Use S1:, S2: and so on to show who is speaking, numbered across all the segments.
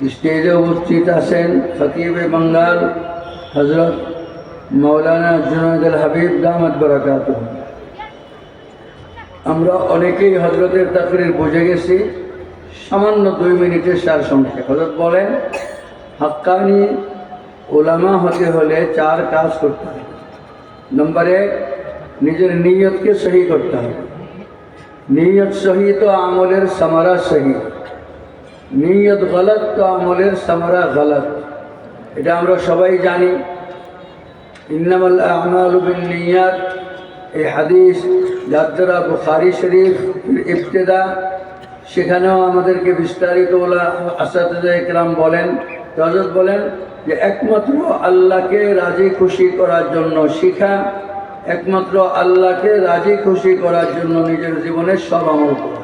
S1: স্টেজে উপস্থিত আছেন খতিবে বাঙ্গাল হজরত মৌলানা জুনায়দুল হাবিব দামাত বারাকাতুহু। আমরা অনেকেই হজরতের তাকরীর বুঝে গেছি, সামান্য 2 মিনিটের সার সংক্ষেপ। হজরত বলেন, হাক্কানি ওলামা হতে হলে 4 কাজ করতে হবে। নম্বর 1, নিজের নিয়তকে সহি করতে হবে। নিয়ত সহি তো আমলের সামারা সহি, নিয়ত গলত তো আমলের সামারা গলত। এটা আমরা সবাই জানি। ইন্নামাল আমালু বিন্নিয়াত, এই হাদিস যার দ্বারা বুখারী শরীফ ইবতিদা, সেখানেও আমাদেরকে বিস্তারিত আসাতিজা ইকরাম বলেন। হযরত বলেন যে একমাত্র আল্লাহকে রাজি খুশি করার জন্য শিখা, একমাত্র আল্লাহকে রাজি খুশি করার জন্য নিজের জীবনের সব আমল করা।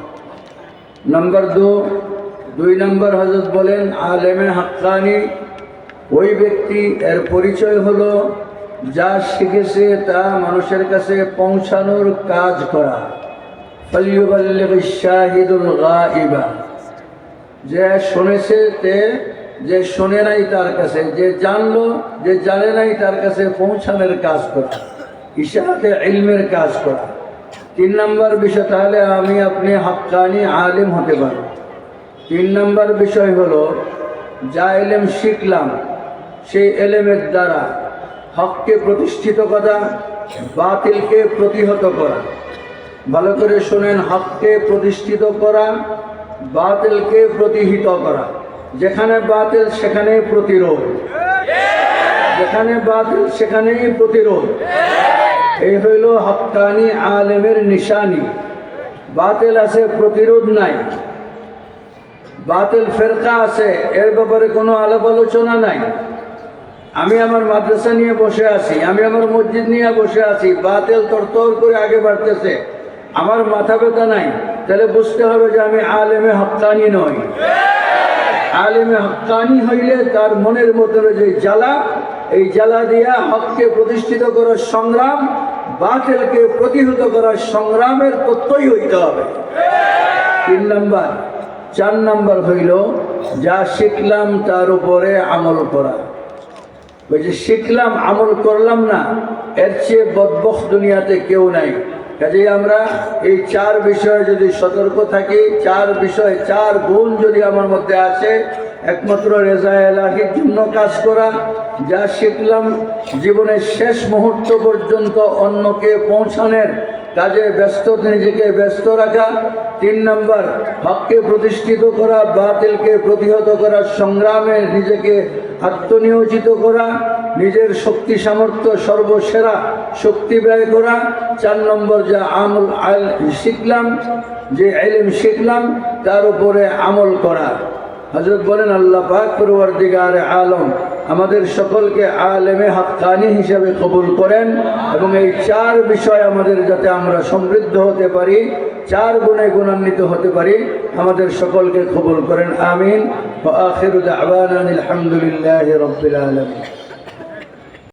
S1: নম্বর 2 নম্বর হযরত বলেন আলেমে হাক্কানি ওই ব্যক্তি, এর পরিচয় হলো যা শিখেছে তা মানুষের কাছে পৌঁছানোর কাজ করা। ফালিয়ুবাল্লিগিশ শাহিদুল গায়বা, যে শুনেছে যে শোনে নাই তার কাছে, যে জানলো যে জানে নাই তার কাছে পৌঁছানোর কাজ করা, ইশাআতে ইলমের কাজ করা। 3 নম্বর বিষয়, তাহলে আমি আপনি হাক্কানি আলেম হতে পারব। 3 নম্বর বিষয় হলো যা ইলম শিখলাম সেই ইলমের দ্বারা হককে প্রতিষ্ঠিত করা, বাতিলকে প্রতিহত করা। ভালো করে শুনেন, হককে প্রতিষ্ঠিত করা, বাতিলকে প্রতিহিত করা। যেখানে বাতিল সেখানে প্রতিরোধ, যেখানে বাতিল সেখানেই প্রতিরোধ। এই হইল হাক্কানি আলেমের নিশানি। বাতিল আছে, প্রতিরোধ নাই। বাতিল ফেরকা আছে, এর ব্যাপারে কোনো আলাপ আলোচনা নাই। আমি আমার মাদ্রাসা নিয়ে বসে আছি, আমি আমার মসজিদ নিয়ে বসে আছি, বাতিল তরতর করে আগে বাড়তেছে, আমার মাথা ব্যথা নাই, তাহলে বুঝতে হবে যে আমি আলেমে হাক্কানি নই। আলেমে হাক্কানি হইলে তার মনের মধ্যে যে জ্বালা, এই জ্বালা দিয়া হককে প্রতিষ্ঠিত করার সংগ্রাম, বাতিলকে প্রতিহত করার সংগ্রামের তত্ত্বই হইতে হবে। 3 নম্বর। 4 নম্বর হইল যা শিখলাম তার উপরে আমল করা। ওই যে শিখলাম আমল করলাম না, এর চেয়ে বদবখত দুনিয়াতে কেউ নাই। কাজেই আমরা এই 4 বিষয়ে যদি সতর্ক থাকি, 4 বিষয় 4 গুণ যদি আমার মধ্যে আছে, একমাত্র রেজা এলাহির জন্য কাজ করা, যা শিখলাম জীবনের শেষ মুহূর্ত পর্যন্ত অন্যকে পৌঁছানোর কাজে নিজেকে ব্যস্ত রাখা। 3 নম্বর, হককে প্রতিষ্ঠিত করা, বাতিলকে প্রতিহত করার সংগ্রামে নিজেকে আত্মনিয়োজিত করা, নিজের শক্তি সামর্থ্য সর্বসেরা শক্তি ব্যয় করা। 4 নম্বর, যা আমল শিখলাম, যে ইলম শিখলাম তার উপরে আমল করা। হযরত বলেন, আল্লাহ পাক পরওয়ারদিগার আলম আমাদের সকলকে আলেমে হাক্কানি হিসাবে কবুল করেন এবং এই 4 বিষয় আমাদের যাতে আমরা সমৃদ্ধ হতে পারি, 4 গুণে গুণান্বিত হতে পারি, আমাদের সকলকে কবুল করেন। আমিন। ওয়া আখিরু দাওয়ানা আলহামদুলিল্লাহি রাব্বিল আলামিন।